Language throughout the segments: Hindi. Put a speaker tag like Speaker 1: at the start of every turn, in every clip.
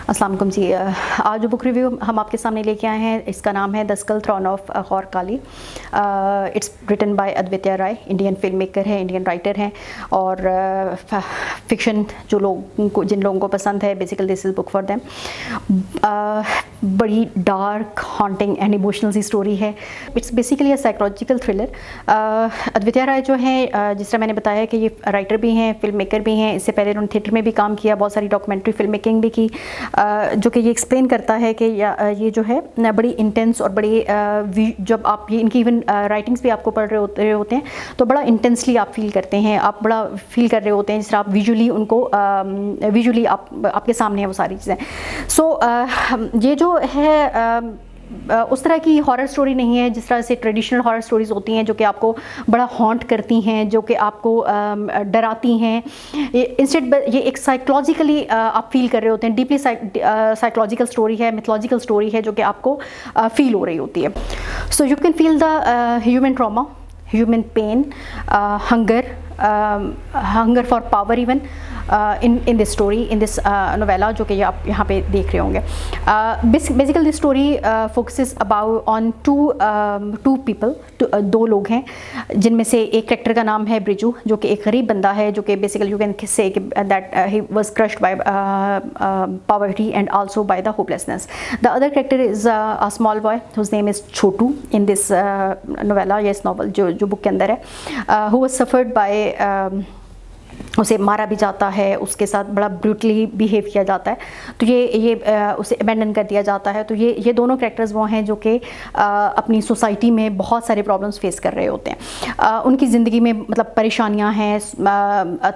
Speaker 1: अस्सलाम वालेकुम जी। आज जो बुक रिव्यू हम आपके सामने लेके आए हैं इसका नाम है the skull throne of Gaur Kali. It's written by Advitiya Rai, Indian film maker है, इंडियन राइटर हैं और फिक्शन जिन लोगों को पसंद है basically this is book for them. बड़ी डार्क, हॉन्टिंग एंड इमोशनल सी स्टोरी है। It's basically a psychological thriller. Advitiya Rai जो है, जिस तरह मैंने बताया कि ये राइटर भी हैं, फिल्म मेकर भी हैं। इससे पहले उन्होंने थिएटर में भी काम किया, बहुत सारी डॉक्यूमेंट्री फिल्म मेकिंग भी की, जो कि ये एक्सप्लेन करता है कि ये जो है बड़ी इंटेंस और बड़ी जब आप ये इनकी इवन राइटिंग्स भी आपको पढ़ रहे होते हैं तो बड़ा इंटेंसली आप फील करते हैं, आप बड़ा फील कर रहे होते हैं जिस तरह आप विजुअली उनको विजुअली आपके सामने है वो सारी चीज़ें। सो ये जो है उस तरह की हॉरर स्टोरी नहीं है जिस तरह से ट्रेडिशनल हॉरर स्टोरीज़ होती हैं जो कि आपको बड़ा हॉन्ट करती हैं, जो कि आपको डराती हैं। इंस्टेड ये एक साइकोलॉजिकली आप फील कर रहे होते हैं, डीपली साइकोलॉजिकल स्टोरी है, मिथोलॉजिकल स्टोरी है जो कि आपको फील हो रही होती है। So you can feel the human trauma, human pain, hunger for power even in this story, in this novella जो कि आप यहाँ पे देख रहे होंगे। Basically this story focuses about on two people, दो लोग हैं जिनमें से एक कैरेक्टर का नाम है ब्रिजू, जो कि एक गरीब बंदा है, जो कि basically you can say that he was crushed by poverty and also by the hopelessness. The other character is a small boy whose name is Chhotu in this novella, yes novel जो बुक के अंदर है, who was suffered by उसे मारा भी जाता है, उसके साथ बड़ा ब्रूटली बिहेव किया जाता है, तो ये उसे अबैंडन कर दिया जाता है। तो ये दोनों कैरेक्टर्स वो हैं जो कि अपनी सोसाइटी में बहुत सारे प्रॉब्लम्स फेस कर रहे होते हैं। उनकी ज़िंदगी में मतलब परेशानियां हैं,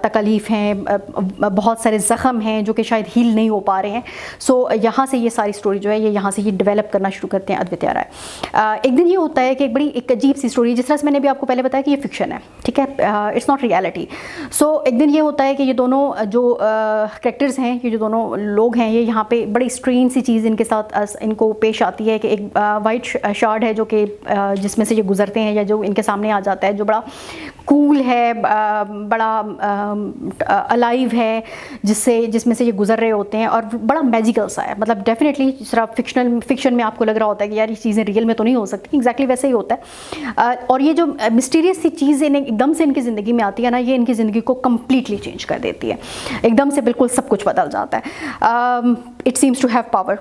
Speaker 1: तकलीफ़ हैं, बहुत सारे ज़ख़म हैं जो कि शायद हील नहीं हो पा रहे हैं। सो यहाँ से ये सारी स्टोरी जो है ये यहाँ से ये डेवलप करना शुरू करते हैं अद्वितीय राय। एक दिन ये होता है कि एक अजीब सी स्टोरी, जिस तरह से मैंने भी आपको पहले बताया कि ये फिक्शन है, ठीक है, इट्स नॉट रियलिटी। सो एक दिन ये होता है कि ये दोनों जो कैरेक्टर्स हैं, ये जो दोनों लोग हैं, ये यहाँ पे बड़ी स्ट्रेंज सी चीज़ इनके साथ इनको पेश आती है कि एक वाइट शार्ड है जो कि जिसमें से ये गुजरते हैं या जो इनके सामने आ जाता है, जो बड़ा कूल है, बड़ा अलाइव है, जिसमें से ये गुजर रहे होते हैं और बड़ा मैजिकल सा है। मतलब डेफिनेटली सिर्फ फिक्शन में आपको लग रहा होता है कि यार ये चीज़ें रियल में तो नहीं हो सकती, एग्जैक्टली वैसे ही होता है। और ये जो मिस्टीरियस सी चीज़ एकदम से इनकी ज़िंदगी में आती है ना, ये इनकी ज़िंदगी को कम्प्लीटली चेंज कर देती है, एकदम से बिल्कुल सब कुछ बदल जाता है। It seems to have power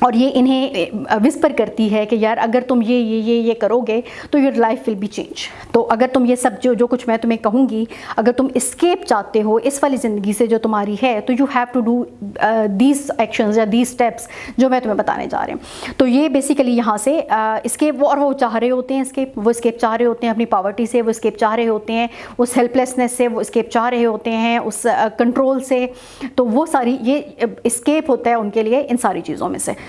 Speaker 1: और ये इन्हें विस्पर करती है कि यार अगर तुम ये करोगे तो your life will be change. तो अगर तुम ये सब जो कुछ मैं तुम्हें कहूँगी, अगर तुम एस्केप चाहते हो इस वाली ज़िंदगी से जो तुम्हारी है, तो you have to do these actions या दीज स्टेप्स जो मैं तुम्हें बताने जा रहे हैं। तो ये बेसिकली यहाँ से एस्केप वो चाह रहे होते हैं, वो एस्केप चाह रहे होते हैं अपनी पॉवर्टी से, वो एस्केप चाह रहे होते हैं उस हेल्पलेसनेस से, वो एस्केप चाह रहे होते हैं उस कंट्रोल से। तो वो सारी ये एस्केप होता है उनके लिए इन सारी चीज़ों में से।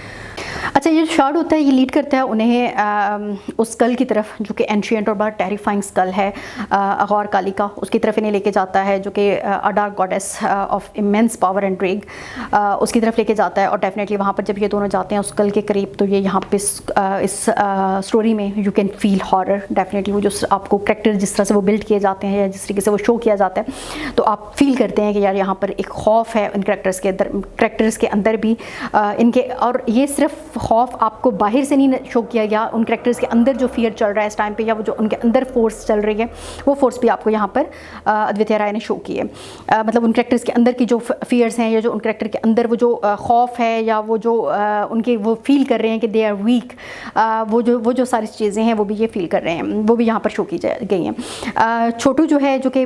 Speaker 1: अच्छा, ये शार्ड होता है ये लीड करता है उन्हें उस स्कल की तरफ जो कि एंशिएंट और बड़ा टेरिफाइंग स्कल है गौर काली का, उसकी तरफ इन्हें लेके जाता है, जो कि अ dark goddess of immense power and drag, उसकी तरफ लेके जाता है। और डेफिनेटली वहाँ पर जब ये दोनों जाते हैं उस स्कल के करीब, तो ये यहाँ पे इस स्टोरी में you can feel horror. Definitely वो जो आपको कैरेक्टर जिस तरह से वो बिल्ड किए जाते हैं या जिस तरीके से वो शो किया जाता है, तो आप फील करते हैं कि यार यहाँ पर एक खौफ है उन कैरेक्टर्स के अंदर भी इनके। और ये सिर्फ खौफ आपको बाहर से नहीं शो किया गया, उन कैरेक्टर्स के अंदर जो फियर चल रहा है इस टाइम पे, या वो जो उनके अंदर फोर्स चल रही है, वो फोर्स भी आपको यहाँ पर अद्वितीय राय ने शो की है। मतलब उन कैरेक्टर्स के अंदर की जो फियर्स हैं, या जो उन कैरेक्टर के अंदर वो जो खौफ है, या वो जो उनके वो फील कर रहे हैं कि दे आर वीक, वो जो सारी चीज़ें हैं वो भी ये फील कर रहे हैं, वो भी यहाँ पर शो की गई हैं। छोटू जो है, जो कि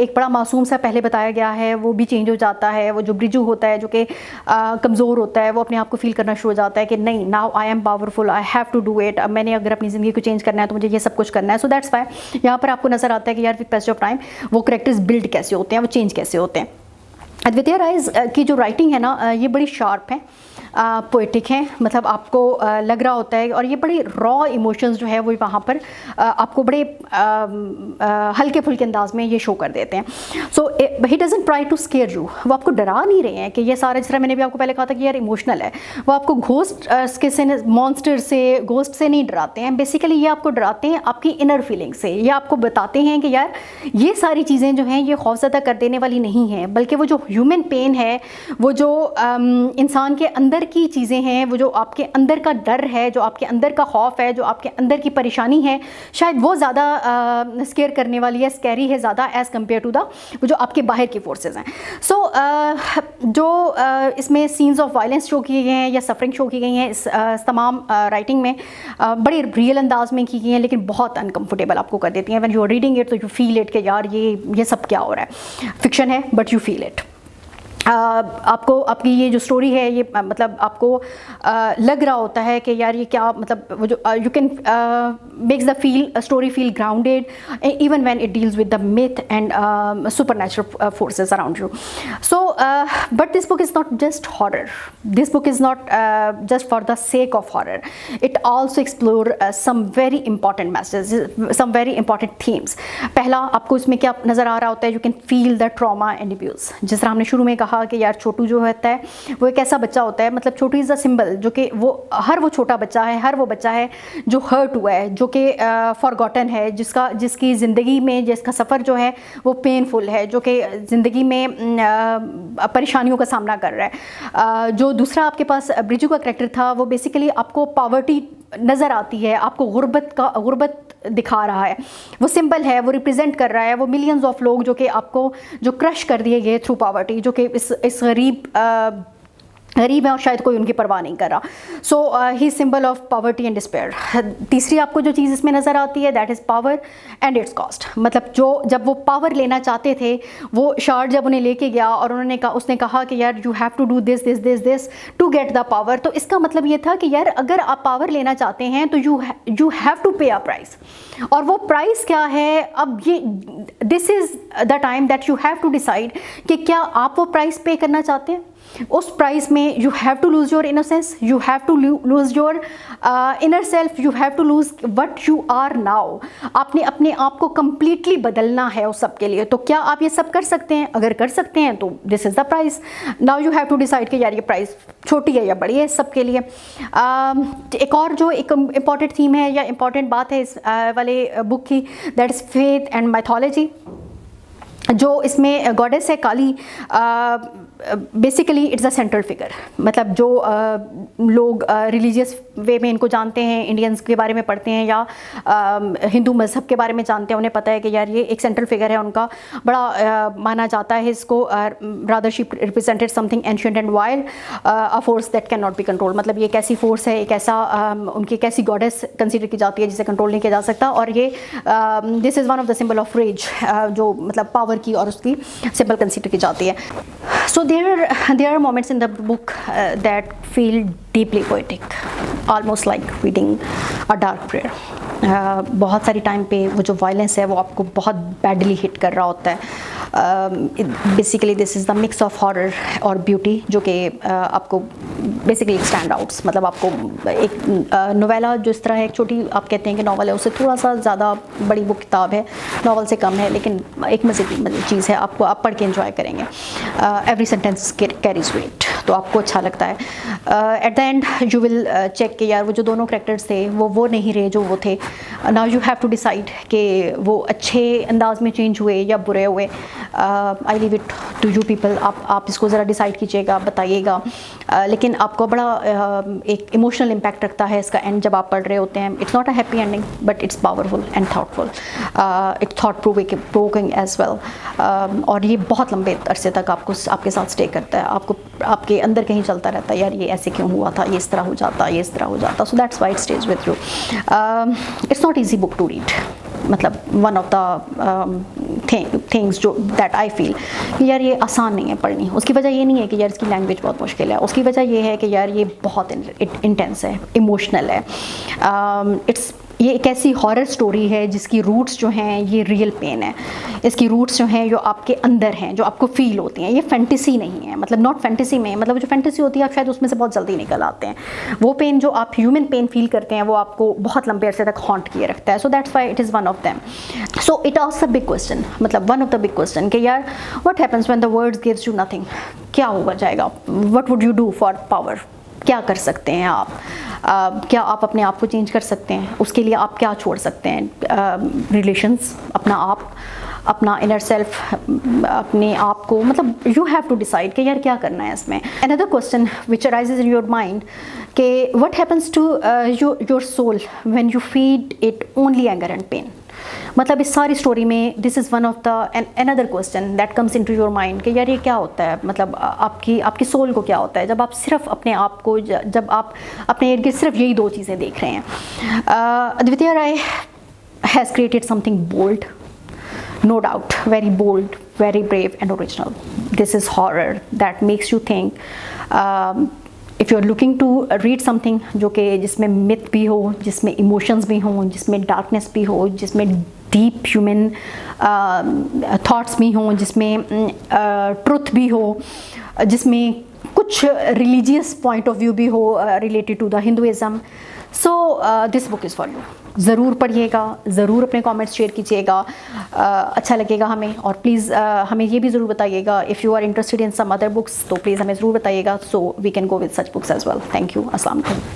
Speaker 1: एक बड़ा मासूम सा पहले बताया गया है, वो भी चेंज हो जाता है। वो जो ब्रिजू होता है जो कि कमज़ोर होता है, वो अपने आप को फील करना शुरू हो जाता है कि नहीं, now I am powerful, I have to do it. मैंने अगर अपनी ज़िंदगी को चेंज करना है तो मुझे ये सब कुछ करना है। सो दैट्स वाई यहाँ पर आपको नज़र आता है कि यार विद पैसेज ऑफ टाइम वो कैरेक्टर्स बिल्ड कैसे होते हैं, वो चेंज कैसे होते हैं। अद्वितीय राय की जो राइटिंग है ना, ये बड़ी शार्प है, पोएटिक हैं, मतलब आपको लग रहा होता है, और ये बड़े रॉ इमोशंस जो है वो वहाँ पर आपको बड़े हल्के फुल्के अंदाज में ये शो कर देते हैं. So he doesn't try to scare you, वो आपको डरा नहीं रहे हैं कि ये सारा, जिस तरह मैंने भी आपको पहले कहा था कि यार इमोशनल है, वो आपको घोस्ट के से, मॉन्स्टर से, घोस्ट से नहीं डराते हैं. बेसिकली ये आपको डराते हैं आपकी इनर फीलिंग से. ये आपको बताते हैं कि यार ये सारी चीज़ें जो हैं ये खौफज़दा कर देने वाली नहीं हैं, बल्कि वो जो ह्यूमन पेन है, वो जो इंसान के अंदर की चीज़ें हैं, वो जो आपके अंदर का डर है, जो आपके अंदर का खौफ है, जो आपके अंदर की परेशानी है, शायद वो ज़्यादा स्केयर करने वाली है, स्कैरी है ज़्यादा एज़ कम्पेयर टू द जो आपके बाहर की फोर्सेस हैं. सो जो इसमें सीन्स ऑफ वायलेंस शो किए गए हैं या सफरिंग शो की गई हैं इस तमाम राइटिंग में, बड़े रियल अंदाज में की गई हैं, लेकिन बहुत अनकम्फर्टेबल आपको कर देती हैं. When you are reading it तो यू फील इट कि यार ये सब क्या हो रहा है. फिक्शन है बट यू फील इट. आपको आपकी ये जो स्टोरी है ये मतलब आपको लग रहा होता है कि यार ये क्या, मतलब वो जो you can makes the story feel grounded even when it deals with the myth and supernatural forces around you. So but this book is not just horror, this book is not just for the sake of horror. It also explore some very important messages, some very important themes. पहला आपको इसमें क्या नज़र आ रहा होता है, you can feel the trauma and abuse. जिस तरह हमने शुरू में कहा कि यार छोटू जो होता है वो एक ऐसा बच्चा होता है, मतलब छोटू इज़ अ सिंबल, जो कि वो छोटा बच्चा है, हर वो बच्चा है जो हर्ट हुआ है, जो कि फॉरगॉटन है, जिसकी ज़िंदगी में जिसका सफ़र जो है वो पेनफुल है, जो कि ज़िंदगी में परेशानियों का सामना कर रहा है. जो दूसरा आपके पास ब्रिजू का करैक्टर था, वो बेसिकली आपको पॉवर्टी नज़र आती है, आपको गुर्बत दिखा रहा है, वो सिंबल है, वो रिप्रेजेंट कर रहा है वो मिलियंस ऑफ लोग जो कि आपको जो क्रश कर दिए गए थ्रू पॉवर्टी, जो कि इस गरीब है और शायद कोई उनकी परवाह नहीं कर रहा. So he symbol of poverty and despair. तीसरी आपको जो चीज़ इसमें नज़र आती है that is power and its cost. मतलब जब वो पावर लेना चाहते थे, वो शार्ड जब उन्हें लेके गया और उसने कहा कि यार you have to do this to get the power. तो इसका मतलब ये था कि यार अगर आप पावर लेना चाहते हैं तो यू हैव टू पे अ प्राइस. और वो प्राइस क्या है, अब ये this is the time that you have to decide कि क्या आप वो प्राइस पे करना चाहते हैं. उस प्राइस में you have to lose your innocence, you have to lose your inner self, you have to lose what you are now. आपने अपने आप को कम्प्लीटली बदलना है उस सब के लिए. तो क्या आप ये सब कर सकते हैं? अगर कर सकते हैं तो this is the price. Now you have to decide कि यार ये प्राइस छोटी है या बड़ी है इस सब के लिए. एक और जो एक इम्पॉर्टेंट थीम है या इम्पॉर्टेंट बात है इस वाले बुक की, that is faith and mythology. जो इसमें गॉडेस है Kali, basically it's a central figure. मतलब जो लोग रिलीजियस वे में इनको जानते हैं, इंडियंस के बारे में पढ़ते हैं या हिंदू मज़हब के बारे में जानते हैं, उन्हें पता है कि यार ये एक सेंट्रल फिगर है उनका, बड़ा माना जाता है इसको. Rather she represented something ancient and wild, a force that can not be control. मतलब ये एक ऐसी फोर्स है, एक ऐसा उनकी एक ऐसी गॉडेस कंसिडर की जाती है जिसे कंट्रोल नहीं किया जा सकता. और ये this is one of the symbol of rage, जो मतलब पावर की और उसकी सिंबल कंसिडर की जाती है. सो there are moments in the book that feel deeply poetic, almost like reading a dark prayer. बहुत सारी टाइम पे वो जो वायलेंस है वो आपको बहुत बैडली हिट कर रहा होता है. Basically this is the mix of horror और ब्यूटी, जो कि आपको बेसिकली स्टैंड आउट्स. मतलब आपको एक नोवेला जो इस तरह है, एक छोटी आप कहते हैं कि नॉवल है, उससे थोड़ा सा ज़्यादा बड़ी बुक किताब है, नॉवल से कम है, लेकिन एक मज़े चीज़ है, आपको आप पढ़ के एंजॉय करेंगे. एवरी सेंटेंस कैरीज वेट, तो आपको अच्छा लगता है. At the end you will check कि यार वो जो दोनों कैरेक्टर्स थे वो नहीं रहे जो वो थे. Now you have to decide कि वो अच्छे अंदाज में चेंज हुए या बुरे हुए. I leave it to you people. आप इसको ज़रा डिसाइड कीजिएगा, बताइएगा. लेकिन आपको बड़ा एक इमोशनल इम्पैक्ट रखता है इसका एंड जब आप पढ़ रहे होते हैं. It's not a happy ending but it's powerful and thoughtful. It's thought provoking as well. और ये बहुत लंबे अरसे तक आपके साथ स्टे करता है. आपके अंदर कहीं चलता रहता है, यार ये ऐसे क्यों हुआ था, ये इस तरह हो जाता, ये इस तरह हो जाता. So that's why it stays with you. It's not easy book to read. मतलब वन ऑफ द थिंग्स जो दैट आई फील कि यार ये आसान नहीं है पढ़नी. उसकी वजह ये नहीं है कि यार इसकी लैंग्वेज बहुत मुश्किल है, उसकी वजह ये है कि यार ये बहुत इंटेंस है, इमोशनल है. ये एक ऐसी हॉरर स्टोरी है जिसकी रूट्स जो हैं ये रियल पेन है, इसकी रूट्स जो हैं जो आपके अंदर हैं, जो आपको फील होती हैं। ये फैंटेसी नहीं है, मतलब नॉट फैंटेसी में, मतलब जो फैंटेसी होती है आप शायद उसमें से बहुत जल्दी निकल आते हैं। वो पेन जो आप ह्यूमन पेन फील करते हैं वो आपको बहुत लंबे अरसे तक हॉन्ट किए रखता है। So that's why it is one of them. So it asks a big question, मतलब one of the big question कि यार what happens when the words gives you nothing. क्या होगा जाएगा, what would you do for power, क्या कर सकते हैं आप? क्या आप अपने आप को चेंज कर सकते हैं? उसके लिए आप क्या छोड़ सकते हैं? रिलेशंस, अपना आप, अपना इनर सेल्फ, अपने आप को, मतलब यू हैव टू डिसाइड कि यार क्या करना है इसमें। Another question which arises in your mind कि what happens to your soul when you feed it only anger and pain. मतलब इस सारी स्टोरी में this is one of the another question that comes into your mind कि यार ये क्या होता है, मतलब आपकी सोल को क्या होता है जब आप सिर्फ अपने आप को, जब आप अपने इर्द गिर्द सिर्फ यही दो चीज़ें देख रहे हैं। Advitiya Rai has created something bold, no doubt, very bold, very brave and original. This is horror that makes you think. If you're looking to read something जो कि जिसमें myth भी हो, जिसमें emotions भी हो, जिसमें darkness भी हो, जिसमें deep human thoughts भी हो, जिसमें truth भी हो, जिसमें कुछ religious point of view भी हो related to the Hinduism. So this book is for you. ज़रूर पढ़िएगा, ज़रूर अपने कमेंट्स शेयर कीजिएगा, अच्छा लगेगा हमें। और प्लीज़ हमें ये भी ज़रूर बताइएगा if you are interested in some other books, तो प्लीज़ हमें ज़रूर बताइएगा, so we can go with such books as well. Thank you. अस्सलाम वालेकुम।